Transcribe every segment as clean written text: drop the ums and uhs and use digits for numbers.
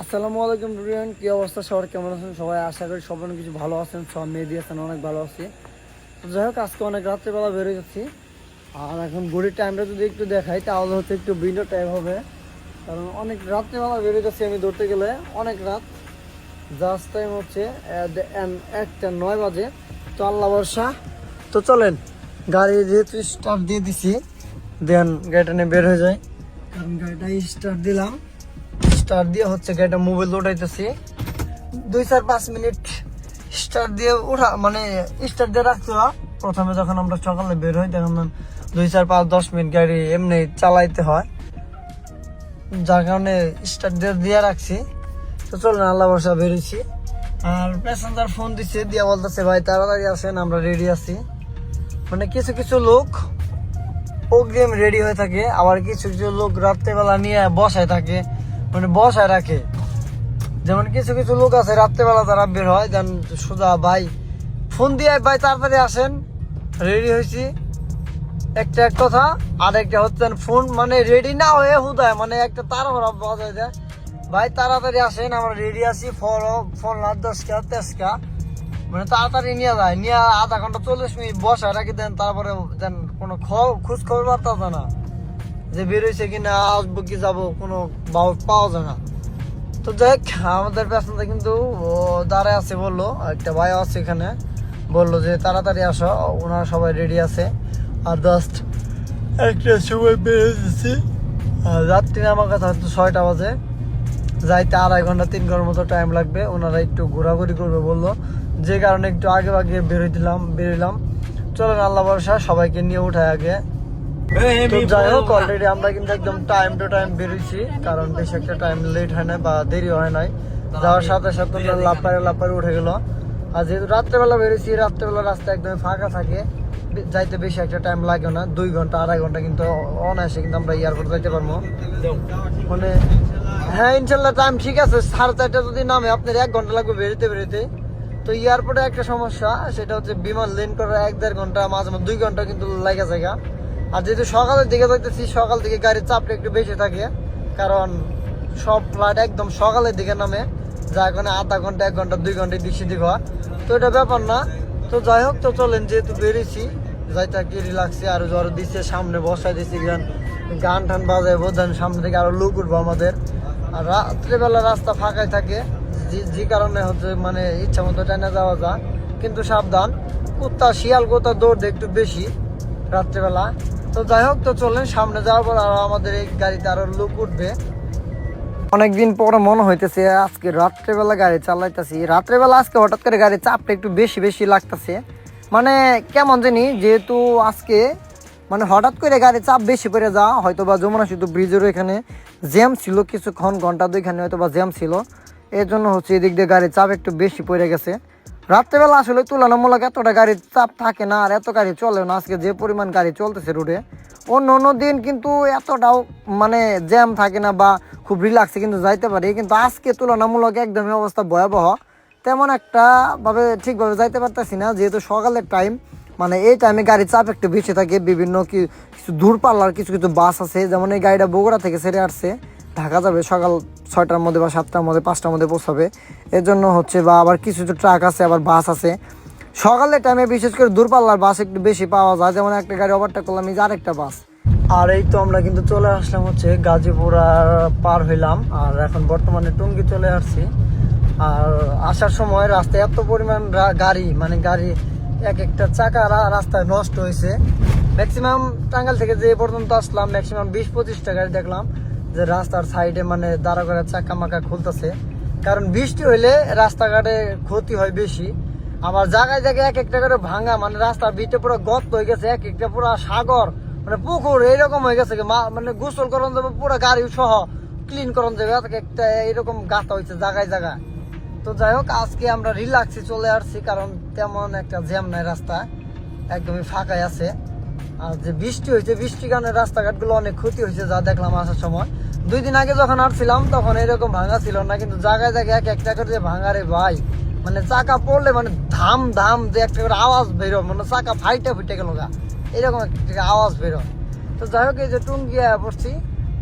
আসসালামু আলাইকুম এভরিওয়ান, কি অবস্থা? সবার কেমন আছেন? সবাই আশা করি সবাই কিছু ভালো আছেন। সব মেয়ে দিয়ে আছেন, অনেক ভালো আছি। তো যাই হোক, আজকে অনেক রাত্রেবেলা বেরোয় যাচ্ছি। আর এখন ঘড়ির টাইমটা যদি একটু দেখাই তাহলে হচ্ছে একটু ভিন্ন টাইম হবে, কারণ অনেক রাত্রেবেলা বেরোয় যাচ্ছি আমি ধরতে গেলে। অনেক রাত, জাস্ট টাইম হচ্ছে 1:09 বাজে। তো আল্লাহ ভরসা। তো চলেন, গাড়ি যেহেতু স্টার্ট দিয়ে দিছি, দেন গাড়িটা নিয়ে বের হয়ে যায়। কারণ গাড়িটা স্টার্ট দিলাম, স্টার্ট দিয়ে হচ্ছে গাড়িটা মোবাইল উঠাইতেছি। 2-4-5 মিনিট স্টার্ট দিয়ে ওঠা মানে স্টার্ট দিয়ে রাখতে হয়। প্রথমে যখন আমরা সকালে বের হই তখন 2-4-5-10 মিনিট গাড়ি এমনি চালাইতে হয়, যার কারণে স্টার্ট দিয়ে রাখছি। তো চলুন, আল্লাহ ভরসা বেরিয়েছি। আর প্যাসেঞ্জার ফোন দিচ্ছে, দিয়ে বলতেছে ভাই তাড়াতাড়ি আসেন, আমরা রেডি আছি। মানে কিছু কিছু লোক অগ্রিম রেডি হয়ে থাকে, আবার কিছু কিছু লোক রাত্রেবেলা নিয়ে বসায় থাকে, মানে বসায় রাখে। যেমন কিছু কিছু লোক আছে রাত্রেবেলা তারা বের হয়, যেন সোজা ভাই ফোন দিয়ে ভাই তাড়াতাড়ি আসেন, রেডি হয়েছি, একটা এক কথা। আর একটা হচ্ছে ফোন মানে রেডি না হয়ে হুদায় মানে একটা তাড়াহুড়া বাজায় দেয়, ভাই তাড়াতাড়ি আসেন আমরা রেডি আছি, ফোন রাত 10টা 13টা, মানে তাড়াতাড়ি নিয়ে যায়, নিয়ে আধা ঘন্টা 40 মিনিট বসায় রাখি দেন। তারপরে দেন কোনো খোঁজ খবর পাতা না যে বেরোইছে কিনা, আসবো কি যাবো, কোনো পাওয়া যায় না। তো যাই হোক, আমাদের প্যাসেঞ্জার কিন্তু দাঁড়ায় আছে, বললো একটা ভাই আছে এখানে, বললো যে তাড়াতাড়ি আসো, ওনারা সবাই রেডি আছে। আর জাস্ট একটা সময় বেরিয়ে দিচ্ছি। আর রাত্রি আমার কথা হয়তো 6টা বাজে, যাইতে 2.5 ঘন্টা 3 ঘন্টার মতো টাইম লাগবে। ওনারা একটু ঘোরাঘুরি করবে বললো, যে কারণে একটু আগে আগে বেরোলাম। চলেন, আল্লাহ ভরসা, সবাইকে নিয়ে উঠায় আগে। তো যাই হোক, অলরেডি আমরা কিন্তু একদম টাইম টু টাইম বেরোইছি, কারণ বেশি একটা টাইম লেট হয় না বা দেরি হয় নাই। যাওয়ার সাথে সাথে লাপারে উঠে গেল। আর যেহেতু রাত্রেবেলা বেরোইছি, রাত্রেবেলা রাস্তা একদম ফাঁকা থাকে, যাইতে বেশি একটা টাইম লাগে না, 2 ঘন্টা 2.5 ঘন্টা কিন্তু অনায়াসে কিন্তু আমরা এয়ারপোর্ট যাইতে পারবো। মানে হ্যাঁ, ইনশাল্লাহ টাইম ঠিক আছে। 4:30 যদি নামে আপনার 1 ঘন্টা লাগবে বেরোতে। তো এয়ারপোর্টে একটা সমস্যা, সেটা হচ্ছে বিমান ল্যান্ড করার 1-1.5 ঘন্টা, মাঝে মাঝে 2 ঘন্টা কিন্তু লাগে জায়গা। আর যেহেতু সকালের দিকে যাইতেছি, সকাল দিকে গাড়ির চাপটা একটু বেশি থাকে, কারণ সব ফ্লাইট একদম সকালের দিকে নামে, যার কারণে আধা ঘন্টা 1 ঘন্টা 2 ঘন্টা দিক সেদিক হয়। তো এটা ব্যাপার না। তো যাই হোক, তো চলেন, যেহেতু বেরিয়েছি যাইতে কি রিল্যাক্সে আরো জ্বর দিচ্ছে, সামনে বসাই দিচ্ছি, গান টান বাজায় বোধন, সামনে থেকে আরো লোক উঠবো আমাদের। আর রাত্রেবেলা রাস্তা ফাঁকাই থাকে, যে কারণে হচ্ছে মানে ইচ্ছা মতো টাইনা যাওয়া যায়। কিন্তু সাবধান, কুত্তা শিয়াল কোথা দৌড় একটু বেশি রাত্রেবেলা। তো যাই হোক, তো চলেন, সামনে যাওয়ার পর আরো আমাদের এই গাড়িতে আরো লোক উঠবে। অনেকদিন পরে মনে হইতেছে আজকে রাত্রেবেলা গাড়ি চালাইতেছি। রাত্রেবেলা আজকে হঠাৎ করে গাড়ির চাপটা একটু বেশি বেশি লাগতেছে, মানে কেমন জানি। যেহেতু আজকে মানে হঠাৎ করে গাড়ির চাপ বেশি করে যা, হয়তো বা যমুনা সেতু ব্রিজেরও এখানে জ্যাম ছিল কিছুক্ষণ, ঘন্টা 2খানে হয়তো বা জ্যাম ছিল, এর জন্য হচ্ছে এদিক দিয়ে গাড়ির চাপ একটু বেশি পড়ে গেছে। রাত্রেবেলা আসলে তুলনামূলক এতটা গাড়ির চাপ থাকে না, আর এত গাড়ি চলেও না। আজকে যে পরিমাণ গাড়ি চলতেছে রোডে, অন্য দিন কিন্তু এতটাও মানে জ্যাম থাকে না বা খুব রিল্যাক্সে কিন্তু যাইতে পারি, কিন্তু আজকে তুলনামূলক একদমই অবস্থা ভয়াবহ। তেমন একটা ভাবে ঠিকভাবে যাইতে পারতেছি না, যেহেতু সকালের টাইম, মানে এই টাইমে গাড়ির চাপ একটু বেশি থাকে। বিভিন্ন কিছু দূরপাল্লার কিছু বাস আছে, যেমন এই গাড়িটা বগুড়া থেকে ছেড়ে আসছে, ঢাকা যাবে সকাল 6টার মধ্যে বা 7টার মধ্যে 5টার মধ্যে পৌঁছাবে। এর জন্য হচ্ছে, বা আবার কিছু ট্রাক আছে, আবার বাস আছে। সকালের টাইমে বিশেষ করে দূরপাল্লার বাস একটু বেশি পাওয়া যায়, যেমন একটা গাড়ি ওভারটেক করলাম, এই যে আরেকটা বাস। আর এই তো আমরা কিন্তু চলে আসলাম হচ্ছে গাজীপুর, আর পার হইলাম। আর এখন বর্তমানে টঙ্গী চলে আসছি। আর আসার সময় রাস্তায় এত পরিমাণ গাড়ি, মানে গাড়ি এক একটা চাকা রাস্তায় নষ্ট হয়েছে। ম্যাক্সিমাম টাঙ্গাইল থেকে যে পর্যন্ত আসলাম, ম্যাক্সিমাম 20-25টা গাড়ি দেখলাম যে রাস্তার সাইডে মানে দাঁড়া করে চাকা মাকা খুলতেছে। কারণ বৃষ্টি হইলে রাস্তাঘাটে ক্ষতি হয় বেশি। আবার জায়গায় জায়গায় এক একটা করে ভাঙা, মানে রাস্তার ভিতরে পুরো গর্ত হয়ে গেছে, এক একটা পুরো সাগর, মানে পুকুর এইরকম হয়ে গেছে। মানে গোসল করন যাবে, পুরো গাড়ি সহ ক্লিন করন যাবে, একটা এইরকম গাঁথা হয়েছে জায়গায় জায়গায়। তো যাই হোক, আজকে আমরা রিল্যাক্সে চলে আসছি, কারণ তেমন একটা জ্যাম নাই, রাস্তা একদমই ফাঁকাই আছে। আর যে বৃষ্টি হয়েছে, বৃষ্টির কারণে রাস্তাঘাটগুলো অনেক ক্ষতি হয়েছে, যা দেখলাম আসার সময়। 2 দিন আগে যখন আসছিলাম তখন এরকম ভাঙা ছিল না, কিন্তু জায়গায় জায়গায় এক একটা করে যে ভাঙা রে ভাই, মানে চাকা পড়লে মানে ধাম ধাম যে একটা করে আওয়াজ বেরো, মানে চাকা ফুটে গেল গা, এরকম একটা আওয়াজ বেরো। তো যাই হোক, এই যে টঙ্গী পড়ছি,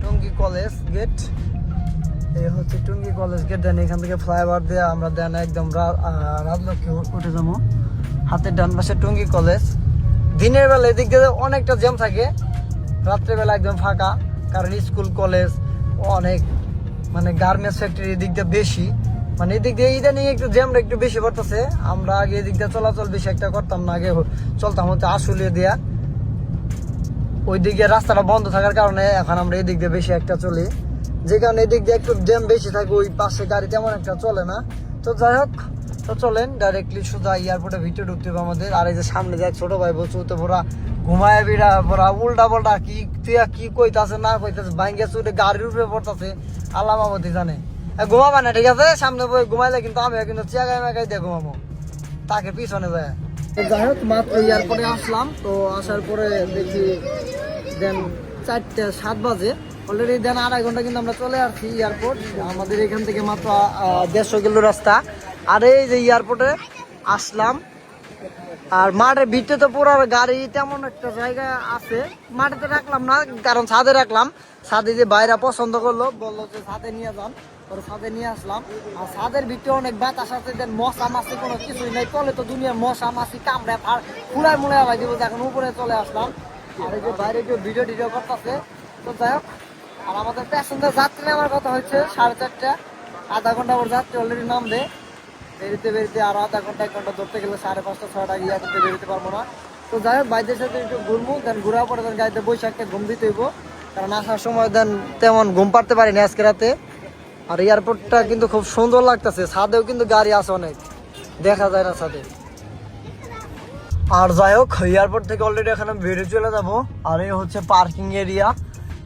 টঙ্গী কলেজ গেট, এই হচ্ছে টুঙ্গি কলেজ গেট। দেন এখান থেকে ফ্লাইওভার দিয়ে আমরা দেন একদম রাজলক্ষ্মী উঠে যাবো। হাতের ডান পাশে টুঙ্গি কলেজ। দিনের বেলা এদিক দিয়ে অনেকটা জ্যাম থাকে, রাত্রেবেলা একদম ফাঁকা, কারণ স্কুল কলেজ অনেক মানে গার্মেন্টস ফ্যাক্টরি এদিক দিয়ে বেশি, মানে এদিক দিয়ে ইদানিং একটু জ্যামটা একটু বেশি পড়তেছে। আমরা আগে এদিক দিয়ে চলাচল বেশি একটা করতাম না, আগে চলতাম হচ্ছে আশুলিয়া দিয়া, ওই দিকে রাস্তাটা বন্ধ থাকার কারণে এখন আমরা এদিক দিয়ে বেশি একটা চলি, যে কারণে এদিক দিয়ে একটু জ্যাম বেশি থাকে, ওই পাশে গাড়ি তেমন একটা চলে না। তো যাই হোক, তো চলেন ডাইরেক্টলি সোজা এয়ারপোর্টের ভিতরে ঢুকতে হবে আমাদের। আর এই যে সামনে যে ছোট ভাই বলছো তো পুরা ঘুমায় বিড়া পুরা উল্টা পাল্টা কি কইতাছে না কইতাছে, ভাঙ্গে চুটে গাড়ির উপরে পড়তেছে, আল্লাহ মামতি জানে। ঘুমাবা না ঠিক আছে, সামনে বই ঘুমাইলে কিন্তু আমি কিন্তু চেগাই মেগাই দিয়ে ঘুমাবো, তাকে পিছনে যায়। যাই হোক, মাত্র এয়ারপোর্টে আসলাম। তো আসার পরে দেখি দেন 4:07 বাজে অলরেডি, দেন 2.5 ঘন্টা কিন্তু আমরা চলে আসছি এয়ারপোর্ট। আমাদের এখান থেকে মাত্র 150 কিলো রাস্তা। আর এই যে এয়ারপোর্টে আসলাম, আর মাঠের ভিতরে তো পুরো গাড়ি তেমন একটা জায়গা আছে, মাঠেতে রাখলাম না, কারণ ছাদে রাখলাম। ছাদে যে বাইরে পছন্দ করলো, বললো যে ছাদে নিয়ে যান, ওর ছাদে নিয়ে আসলাম। আর ছাদের ভিতরে অনেক বাতাস আছে, দেন মশা মাছি কোনো কিছুই নেই, তলে তো দুনিয়ার মশা মাছি কামড়ে ফুলায় মুড়ায় ভাই দিব, এখন উপরে চলে আসলাম। আর এই যে বাইরে কেউ ভিডিও টিডিও করতেছে। তো যাই হোক, আর আমাদের প্যাসেঞ্জার যাত্রী নেওয়ার কথা হচ্ছে 4:30, আধা ঘন্টা ওর যাত্রী অলরেডি নামবে। বেরিতে আরো আধা ঘন্টা 1 ঘন্টা ধরতে গেলে 5:30 6টা ইয়া করতে বেরোতে পারবো না। তো যাই হোক, বাইদের সাথে একটু ঘুরবো, দেন ঘুরার পরে দেন গাড়িতে বসে একটা ঘুম দিতে হইব, কারণ আসার সময় দেন তেমন ঘুম পাড়তে পারিনি আজকে রাতে। আর এয়ারপোর্টটা কিন্তু খুব সুন্দর লাগতেছে, ছাদেও কিন্তু গাড়ি আছে অনেক, দেখা যায় না ছাদে। আর যাই হোক, এয়ারপোর্ট থেকে অলরেডি এখানে বেরিয়ে চলে যাবো। আর এই হচ্ছে পার্কিং এরিয়া,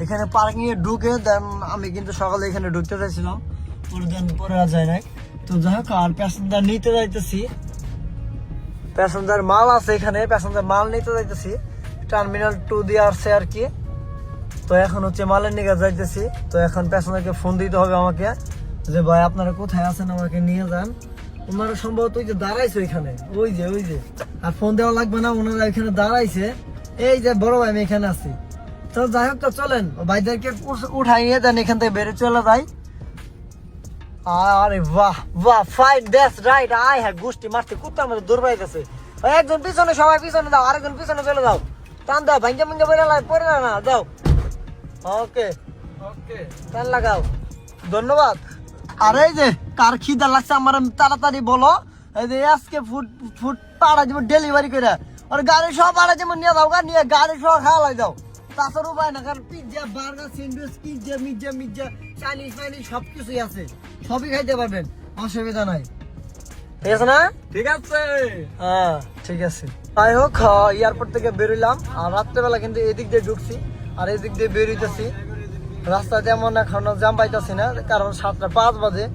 এখানে পার্কিং এ ঢুকে দেন আমি কিন্তু সকালে এখানে ঢুকতে চাইছিলাম, পরে দেন পরে আর যায় নাই। তো যাই হোক, আর প্যাসেঞ্জার নিতে যাইতেছি, প্যাসেঞ্জার মাল আছে এখানে, প্যাসেঞ্জার মাল নিতে যাইতেছি, টার্মিনাল 2 দিয়ে আসছে আর কি। তো এখন হচ্ছে মালের নিয়ে যাইতেছি। তো এখন প্যাসেঞ্জারকে ফোন দিতে হবে আমাকে, যে ভাই আপনারা কোথায় আছেন, আমাকে নিয়ে যান। ওনারা সম্ভবত ওই যে দাঁড়াইছে ওইখানে, ওই যে আর ফোন দেওয়া লাগবে না, ওনারা ওইখানে দাঁড়াইছে, এই যে বড় ভাই আমি এখানে আছি। তো যাই হোক, তো চলেন ভাইদেরকে উঠাই নিয়ে দেন এখান থেকে বেরিয়ে চলে যাই। আরে বাহ বাহ, fine, that's right, I have গোষ্ঠী মারতে কুত্তার মধ্যে দৌড় পাইতেছে। একজন পিছনে, সবাই পিছনে দাও, আরেকজন পিছনে চলে যাও, টান দাও, ভাঙ্গে ভাঙ্গে পড়ে না দাও। ওকে ওকে, টান লাগাও, ধন্যবাদ। আর এই যে কার খিদা লাগছে আমার তাড়াতাড়ি বলো, এই যে আজকে ফুড পাড়া যাবো ডেলিভারি করে, আর গাড়ি সব পাড়া যেমন নিয়ে যাও, নিয়ে গাড়ি সব খাওয়া যাও, তাছাড়া উপায় না, কারণ পিৎজা বার্গার স্যান্ডউইচ পিৎজা মির্জা চাইনিজ ফাইনিজ সবকিছুই আছে, সবই খাইতে পারবেন, অসুবিধা নাই। ঠিক আছে না? ঠিক আছে, হ্যাঁ ঠিক আছে। যাই হোক, এয়ারপোর্ট থেকে বেরোলাম, আর রাত্রেবেলা কিন্তু এদিক দিয়ে ঢুকছি আর এদিক দিয়ে বেরোইতেছি। রাস্তা তেমন এখনো জ্যাম পাইতেছি না, কারণ 7:05 বাজে।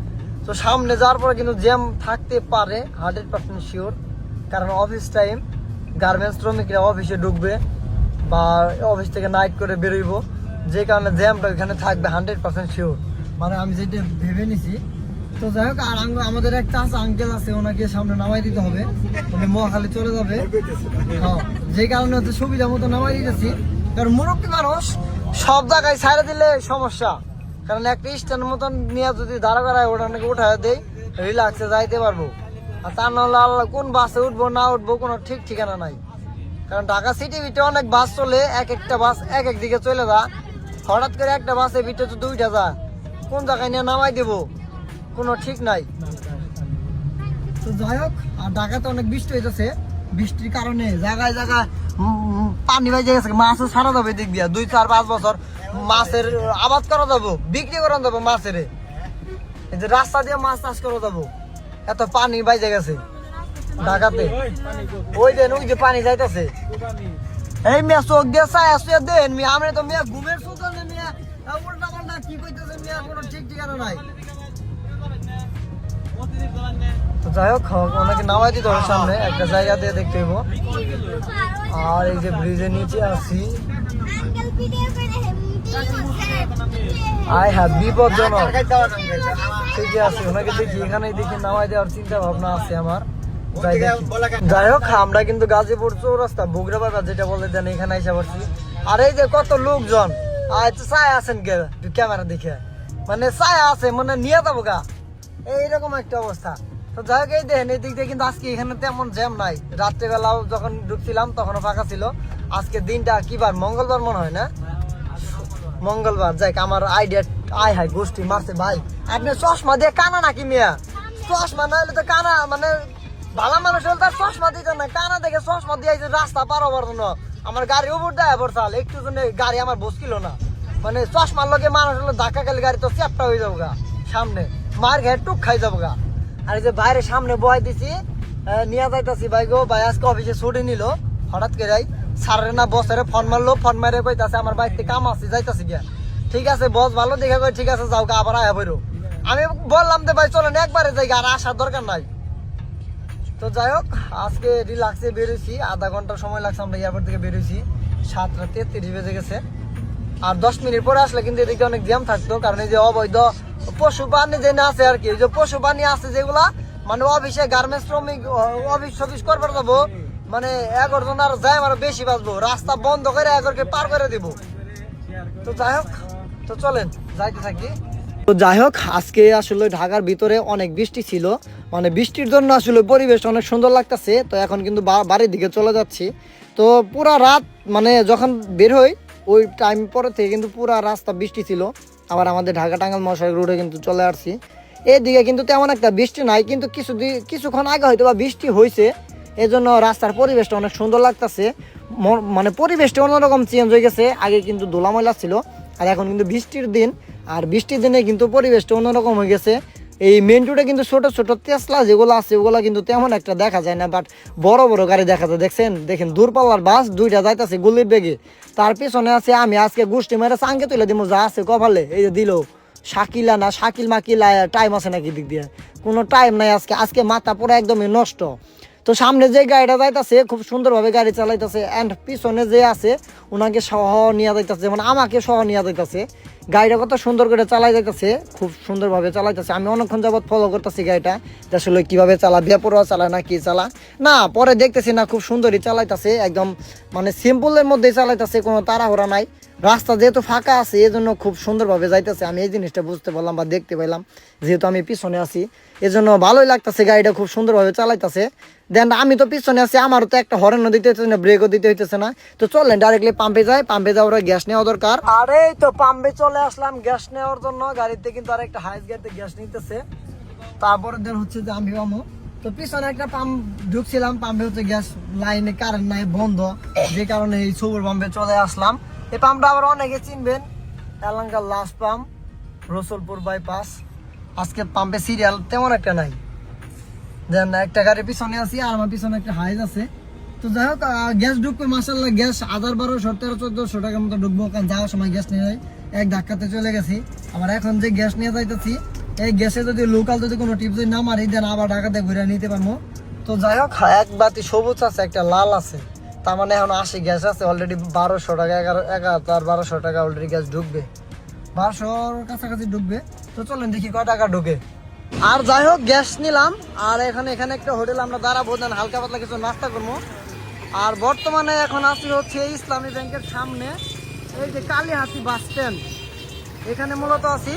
তো সামনে যাওয়ার পরে কিন্তু জ্যাম থাকতে পারে 100% শিওর, কারণ অফিস টাইম, গার্মেন্টস শ্রমিকরা অফিসে ঢুকবে বা অফিস থেকে নাইট করে বেরোইব, যে কারণে জ্যামটা ওইখানে থাকবে 100% শিওর, মানে আমি যেটা ভেবে নিছি। তো যাই হোক, আর আমাদের একটা আঙ্কেল আছে, ওনাকে সামনে নামাই দিতে হবে, উনি মহাখালী চলে যাবে। হ্যাঁ, যে কারণে হচ্ছে সুবিধা মতো নামাই দিতেছি, কারণ মুরব্বী মানুষ সব জায়গায় ছাড়া দিলে সমস্যা, কারণ একটা স্ট্যান্ড মতন নিয়ে যদি দাঁড়া করায় ওটাকে উঠায় দেয়, রিল্যাক্সে যাইতে পারবো। আর তা নাহলে আল্লাহ কোন বাসে উঠবো না উঠবো কোনো ঠিক ঠিকানা নাই, কারণ ঢাকা সিটি ভিতরে অনেক বাস চলে, একটা বাস এক দিকে চলে যা, হঠাৎ করে একটা বাসের ভিতরে তো 2টা যা, কোন জায়গায় নিয়ে নামাই দেবো কোনো ঠিক নাই। তো যাই হোক, আর ঢাকাতে অনেক বৃষ্টি হইতেছে, বৃষ্টির কারণে জায়গায় জায়গায় পানি বাইজে গেছে, মাছও ছাড়া যাবে দিক দিয়া, 2-4-5 বছর মাছের আবাদ করা যাবো, বিক্রি করা যাবো মাছের, এই যে রাস্তা দিয়ে মাছ চাষ করা যাবো, এত পানি বাইজে গেছে ঢাকাতে। ওই দেন ওই যে পানি যাইতেছে, এই মেয়ে চোখ দিয়ে চাই আসছে দেন মিয়া, আমি তো মিয়া ঘুমের সুতনে মিয়া উল্টা পাল্টা কি কইতেছে মিয়া, কোনো ঠিক ঠিকানা নাই। তো যাই হোক, ওনাকে নামাই দিতে হবে সামনে একটা জায়গা দিয়ে দেখতে হইব। আর এই যে ব্রিজের নিচে আছি, আই হ্যাভ বিপজ্জনক, ঠিকই আছে, ওনাকে দেখি এখানে দেখি নামাই দেওয়ার চিন্তা ভাবনা আছে আমার। যাই হোক, আমরা কিন্তু গাজীপুর চৌরাস্তা বগুড়া বাজার যেটা বলে দেন এখানে এসে পড়ছি। আর এই যে কত লোকজন, চাই আছেন কে ক্যামেরা দেখে, মানে ছায়া আছে মানে নিয়ে যাবো গা, এইরকম একটা অবস্থা। তো যাই হোক, এই দেখেন এই দিক দিয়ে কিন্তু আজকে এখানে তেমন জ্যাম নাই। রাত্রেবেলাও যখন ঢুকছিলাম তখনও ফাঁকা ছিল। আজকে দিনটা কি বার, মঙ্গলবার মনে হয় না, মঙ্গলবার। যাই আমার আইডিয়া আয় হাই গোষ্ঠী মারছে ভাই। আপনি চশমা দিয়ে কানা নাকি মিয়া? চশমা না হলে তো কানা, মানে ভালো মানুষ হলে তার চশমা দিতে না, কানা দেখে চশমা দিয়ে রাস্তা পার হবার জন্য। আমার গাড়ি উপর দেয় পড়ছাল একটু জন্য, গাড়ি আমার বসছিল না। মানে চশমার লোকে মানুষ হলো ধাক্কা খেলে গাড়ি তো চ্যাপটা হয়ে যাবো গা, সামনে মার ঘের টুক খাই যাবো গা। আর এই যে বাইরে সামনে বয় দিছি, নিয়ে যাইতাছি ভাই গো। ভাই আজকে অফিসে ছুটি নিল হঠাৎ করে, সারে না বসে ফোন মারলো, ফোন মারে কইতাছে আমার বাড়িতে কাম আছে যাইতাছি গিয়া। ঠিক আছে বস, ভালো দেখে কই ঠিক আছে যাও গা, আবার আয়া বইরো। আমি বললাম যে ভাই চলেন একবারে যাই, আর আসার দরকার নাই। তো যাই হোক, আজকে রিল্যাক্সে বেরোইছি, আধা ঘন্টা সময় লাগছে আমরা এয়ারপোর্ট থেকে বেরোইছি। 7:33 বেজে গেছে। আর 10 মিনিট পরে আসলে কিন্তু এদিকে অনেক জ্যাম থাকতো, কারণ এই যে অবৈধ পশু প্রাণী যে আছে আর কি, যে পশু প্রাণী আছে যেগুলা, মানে অফিসে গার্মেন্টস শ্রমিক অফিস করবার যাবো, মানে 11 জন আর যাই আমার বেশি বাঁচবো, রাস্তা বন্ধ করে 11কে পার করে দিব। তো যাই হোক, তো চলেন যাইতে থাকি। তো যাই হোক, আজকে আসলে ঢাকার ভিতরে অনেক বৃষ্টি ছিল, মানে বৃষ্টির জন্য আসলে পরিবেশ অনেক সুন্দর লাগতেছে। তো এখন কিন্তু বাড়ির দিকে চলে যাচ্ছি। তো পুরা রাত মানে যখন বের হই ওই টাইম পরে থেকে কিন্তু পুরা রাস্তা বৃষ্টি ছিল। আবার আমাদের ঢাকা টাঙ্গাইল মহাসড়ক রোডে কিন্তু চলে আসছি। এদিকে কিন্তু তেমন একটা বৃষ্টি নাই, কিন্তু কিছুক্ষণ আগে হয়তো বা বৃষ্টি হয়েছে, এজন্য রাস্তার পরিবেশটা অনেক সুন্দর লাগতেছে। মানে পরিবেশটা অন্যরকম চেঞ্জ হয়ে গেছে। আগে কিন্তু ধুলা ময়লা ছিল, আর এখন কিন্তু বৃষ্টির দিন, আর বৃষ্টির দিনে কিন্তু পরিবেশটা অন্যরকম হয়ে গেছে। এই মেন রোডে কিন্তু ছোট ছোট টেসলা যেগুলো আছে ওগুলো কিন্তু তেমন একটা দেখা যায় না, বাট বড় বড় গাড়ি দেখা যায়। দেখেন দূরপাল্লার বাস দুইটা যাইতেছে গুলির বেগে, তার পিছনে আছে আমি। আজকে গোষ্ঠী মেরে সাঙ্গে তুলে দিব, যা আছে কপালে এই যে দিল। শাকিলা না শাকিল মাকিলা, টাইম আছে নাকি দিক দিয়ে? কোনো টাইম নাই আজকে মাথা পুরো একদমই নষ্ট। তো সামনে যে গাড়িটা যাইতেছে খুব সুন্দরভাবে গাড়ি চালাইতেছে, অ্যান্ড পিছনে যে আছে ওনাকে সহ নিয়ে যাইতেছে, মানে আমাকে সহ নিয়ে যাইতেছে। গাড়িটা কত সুন্দর করে চালাই যাইতেছে, খুব সুন্দরভাবে চালাইতেছে। আমি অনেকক্ষণ যাবত ফলো করতেছি গাড়িটা, যে আসলে কীভাবে চালা, বেপরোয়া চালায় না কি চালা না। পরে দেখতেছি না, খুব সুন্দরই চালাইতেছে, একদম মানে সিম্পলের মধ্যেই চালাইতেছে, কোনো তাড়াহুড়া নাই। রাস্তা যেহেতু ফাঁকা আছে এজন্য খুব সুন্দরভাবে যাইতেছে। আমি এই জিনিসটা বুঝতে পারলাম বা দেখতে পাইলাম, যেহেতু আমি পিছনে আছি এজন্য ভালোই লাগতেছে। গাড়িটা খুব সুন্দরভাবে চালাইতেছে। দেন আমি তো পিছনে আছি, আমারও তো একটা হরেনও দিতে হইতেছে না, ব্রেকও দিতে হইতেছে না। তো চলেন ডাইরেক্টলি পাম্পে যাই, পাম্পে যাওয়ার গ্যাস নেওয়া দরকার। আরে তো পাম্পে চলে আসলাম গ্যাস নেওয়ার জন্য। গাড়িতে কিন্তু আর একটা হাইস গাড়িতে গ্যাস নিতেছে। তারপরে দেন হচ্ছে যে আমি পাবো। তো পিছনে একটা পাম্প ঢুকছিলাম, পাম্পে হচ্ছে গ্যাস লাইনে কারেন্ট নাই, বন্ধ, যে কারণে এই সবুর পাম্পে চলে আসলাম। এই পাম্পটা আবার অনেকে চিনবেন, এলাকার লাস্ট পাম্প, রসুলপুর বাইপাস। আজকে পাম্পে সিরিয়াল তেমন একটা নাই। দেন একটা গাড়ির পিছনে আছি, আর আমার পিছনে একটা হাইজ আছে। তো যাই হোক, গ্যাস ঢুকবে মাসাল্লাহ, গ্যাস 1200 1300 টাকার মতো ঢুকবো, কারণ যাওয়ার সময় গ্যাস নিয়ে যাই, এক ধাক্কাতে চলে গেছি। আবার এখন যে গ্যাস নিয়ে যাইতেছি, এই গ্যাসে যদি লোকাল যদি কোনো টিপ যদি না মারি, দেন আবার ঢাকাতে ঘুরে নিতে পারবো। তো যাই হোক, এক বাতি সবুজ আছে, একটা লাল আছে, তার মানে এখন 80 গ্যাস আছে অলরেডি। 1200 টাকা, 1200 টাকা অলরেডি গ্যাস ঢুকবে, 1200-র কাছাকাছি ঢুকবে। তো চলেন দেখি কয় টাকা ঢুকে। আর যাই হোক, গ্যাস নিলাম, আর এখানে একটা হোটেল আমরা দাঁড়াবো, দেন হালকা পাতলা কিছু নাস্তা করবো। আর বর্তমানে এখন আছি হচ্ছে ইসলামী ব্যাংকের সামনে, এই যে কালীহাতি বাস স্ট্যান্ড, এখানে মূলত আছি।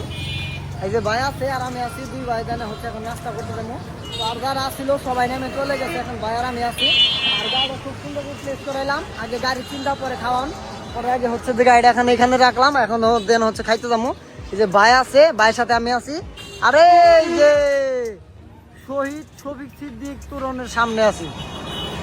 এই যে ভাই আছে আর আমি আছি, দুই ভাই জানে হচ্ছে এখন নাস্তা করতে যাবো। তো আর যারা আসছিল সবাই নেমে চলে গেছে, এখন ভাই আর আমি আছি। আর গাড়িটা খুব সুন্দর করে প্লেস করাইলাম, আগে গাড়ি চিন্তা পরে খাওয়ান, পরে আগে হচ্ছে যে গাড়িটা এখানে রাখলাম, এখন দেন হচ্ছে খাইতে যাবো। এই যে ভাই আছে, ভাইয়ের সাথে আমি আছি। আরে এই যে শহীদ শফিক সিদ্দিক তোরণের সামনে আছি,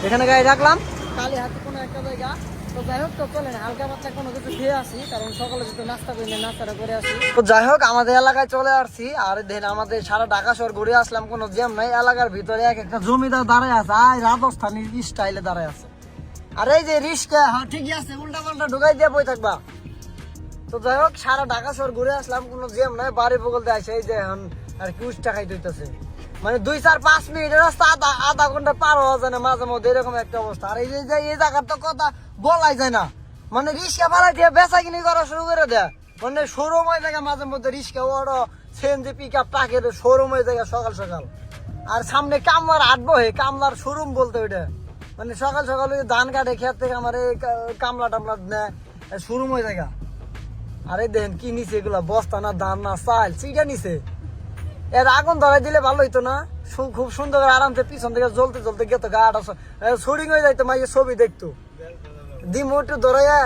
এখানে গাড়ি রাখলাম, কালীহাতি কোনো একটা জায়গা। তো যাই হোক, তো চলেন হালকা পাতলা কোনো কিছু খেয়ে আসি, কারণ সকালে যেহেতু নাস্তা করি না, নাস্তাটা করে আসি। তো যাই হোক, আমাদের এলাকায় চলে আসছি। আর দেখেন আমাদের সারা ঢাকা শহর ঘুরে আসলাম, কোনো জ্যাম নাই। এলাকার ভিতরে এক একটা জমিদার দাঁড়ায় আছে, রাজস্থানী স্টাইলে দাঁড়ায় আছে। আর এই যে রিস্কা, হ্যাঁ ঠিকই আছে, উল্টা পাল্টা ঢুকাই দিয়ে বই থাকবা। তো যাই হোক, সারা ঢাকা শহর ঘুরে আসলাম, কোনো জ্যাম নাই। বাড়ি বগল দিয়ে আসে, এই যে এখন আর কি উষ্টা খাইতে হইতেছে, মানে 2-4-5 মিনিটের রাস্তা আধা ঘন্টা পার হওয়া যায় না মাঝে মধ্যে, এরকম একটা অবস্থা। আর এই যে এই জায়গার তো কথা বলাই যায় না, মানে রিক্সা ভাড়া দিয়ে বেচা কিনি করা শুরু করে দেয়, মানে শোরুম হয়ে যায় মাঝে মধ্যে, রিক্সা ওড়ো সিএনজি পিক আপ টাকের শোরুম হয়ে যায় সকাল সকাল। আর সামনে কামলার হাট বহে, কামলার শোরুম বলতে ওইটা, মানে সকাল সকাল ওই ধান কাটে খেত থেকে আমার এই কামলা টামলা নেয়, শোরুম হয়ে যায়। আরে দেন কি নিছে এগুলা, বস্তা না ধান না চাল সিটা নিছে। এর আগুন ধরাই দিলে ভালো হইতো না, খুব সুন্দর করে আরামসে পিছন থেকে জ্বলতে জ্বলতে গেত গাটা শরিং হয়ে যাইতো, মাইয়ে ছবি দেখতো। দিম একটু ধরাইয়া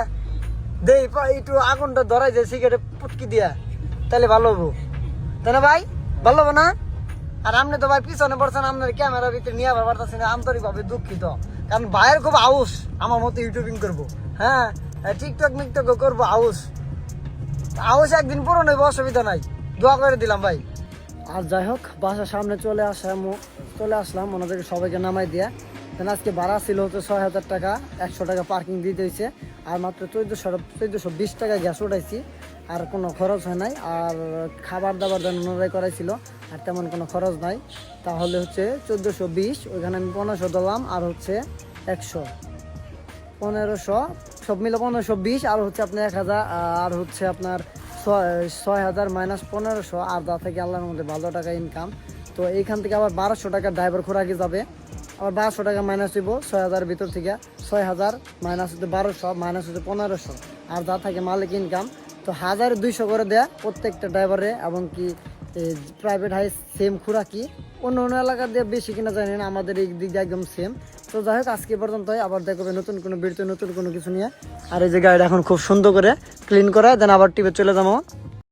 দেই একটু আগুনটা ধরাই যায় সিগারেট পুটকি দিয়া, তাহলে ভালো হবো, তাই না ভাই? ভালো হবো না? আর আপনি তো ভাই পিছনে পড়ছেন, আপনার ক্যামেরার ভিতরে নিয়ে আবার পারতেছি না, আন্তরিকভাবে দুঃখিত। কারণ ভাইয়ের খুব আউস আমার মতো ইউটিউবিং করবো, হ্যাঁ টিকটক মিকটক করবো, আউস একদিন পূরণ হইব, অসুবিধা নাই, দোয়া করে দিলাম ভাই। আর যাই হোক বাসার সামনে চলে আসলাম ওনাদেরকে সবাইকে নামাই দিয়া। আজকে ভাড়া ছিল হচ্ছে 6,000 টাকা, 100 টাকা পার্কিং দিতে হয়েছে, আর মাত্র 1420 টাকা গ্যাস উঠাইছি, আর কোনো খরচ হয় নাই। আর খাবার দাবার যেন ওনারাই করাইছিল, আর তেমন কোনো খরচ নাই। তাহলে হচ্ছে 1420, ওইখানে আমি 1500 দিলাম, আর হচ্ছে 100 1500, সব মিলে 1520, আর হচ্ছে আপনার 1000, আর হচ্ছে আপনার 6,000 মাইনাস 1500, আর যা থেকে আল্লাহর মধ্যে ভালো টাকা ইনকাম। তো এইখান থেকে আবার 1200 টাকা ড্রাইভার খোরাকি যাবে, আবার 1200 টাকা মাইনাস হইব 6,000 ভিতর থেকে। 6,000 মাইনাস হচ্ছে 1200, মাইনাস হচ্ছে 1500, আর যা থাকে মালিক ইনকাম। তো 1200 করে দেয়া প্রত্যেকটা ড্রাইভারে, এবং কি প্রাইভেট হাই সেম খোরাকি। অন্য এলাকা দিয়ে বেশি কিনা জানি না, আমাদের এই দিক দিয়ে একদম সেম। তো যাই হোক আজকে পর্যন্ত, আবার দেখবে নতুন কোনো ভিডিওতে নতুন কোনো কিছু নিয়ে। আর এই যে গাড়িটা এখন খুব সুন্দর করে ক্লিন করে দেন আবার টিপে চলে যাবো।